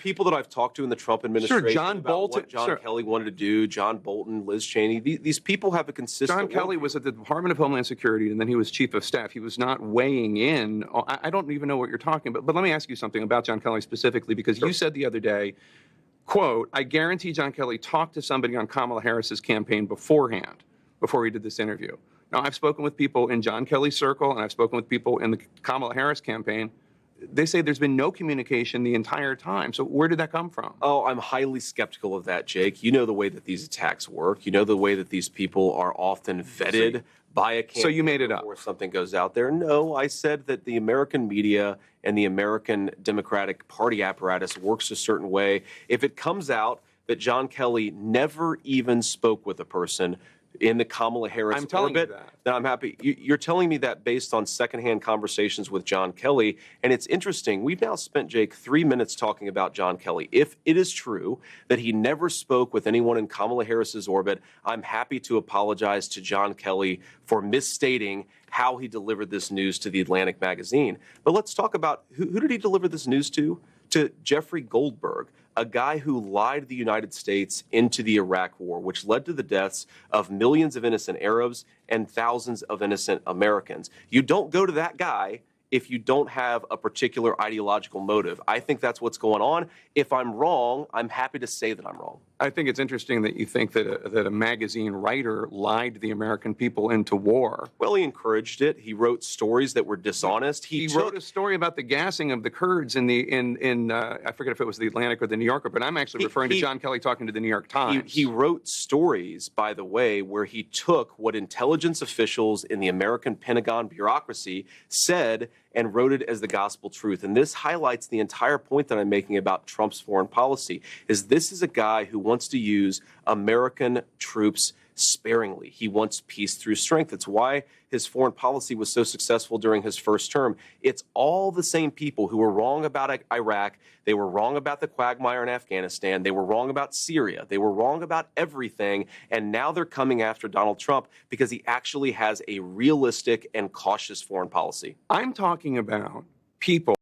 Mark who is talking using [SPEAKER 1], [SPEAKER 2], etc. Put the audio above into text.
[SPEAKER 1] people that I've talked to in the Trump administration
[SPEAKER 2] John
[SPEAKER 1] about
[SPEAKER 2] Bolton,
[SPEAKER 1] what John Kelly wanted to do. John Bolton, Liz Cheney. These people have a consistent.
[SPEAKER 2] John Kelly was at the Department of Homeland Security, and then he was chief of staff. He was not weighing in. I don't even know what you're talking about. But let me ask you something about John Kelly specifically, because you said the other day, quote, I guarantee John Kelly talked to somebody on Kamala Harris's campaign beforehand, before he did this interview. Now, I've spoken with people in John Kelly's circle, and I've spoken with people in the Kamala Harris campaign. They say there's been no communication the entire time. So where did that come from?
[SPEAKER 1] Oh, I'm highly skeptical of that, Jake. You know the way that these attacks work. You know the way that these people are often vetted by a campaign.
[SPEAKER 2] So you made it up
[SPEAKER 1] before something goes out there. No, I said that the American media and the American Democratic Party apparatus works a certain way. If it comes out that John Kelly never even spoke with a person in the Kamala Harris orbit, then I'm happy. You're telling me that based on secondhand conversations with John Kelly. And it's interesting. We've now spent, Jake, 3 minutes talking about John Kelly. If it is true that he never spoke with anyone in Kamala Harris's orbit, I'm happy to apologize to John Kelly for misstating how he delivered this news to the Atlantic magazine. But let's talk about who did he deliver this news to? To Jeffrey Goldberg, a guy who lied the United States into the Iraq War, which led to the deaths of millions of innocent Arabs and thousands of innocent Americans. You don't go to that guy if you don't have a particular ideological motive. I think that's what's going on. If I'm wrong, I'm happy to say that I'm wrong.
[SPEAKER 2] I think it's interesting that you think that a magazine writer lied the American people into war.
[SPEAKER 1] Well, he encouraged it. He wrote stories that were dishonest.
[SPEAKER 2] He wrote a story about the gassing of the Kurds in I forget if it was the Atlantic or the New Yorker, but I'm actually referring to John Kelly talking to the New York Times.
[SPEAKER 1] He wrote stories, by the way, where he took what intelligence officials in the American Pentagon bureaucracy said and wrote it as the gospel truth. And this highlights the entire point that I'm making about Trump's foreign policy, is this is a guy who wants to use American troops sparingly. He wants peace through strength. It's why his foreign policy was so successful during his first term. It's all the same people who were wrong about Iraq. They were wrong about the quagmire in Afghanistan. They were wrong about Syria. They were wrong about everything. And now they're coming after Donald Trump because he actually has a realistic and cautious foreign policy.
[SPEAKER 2] I'm talking about people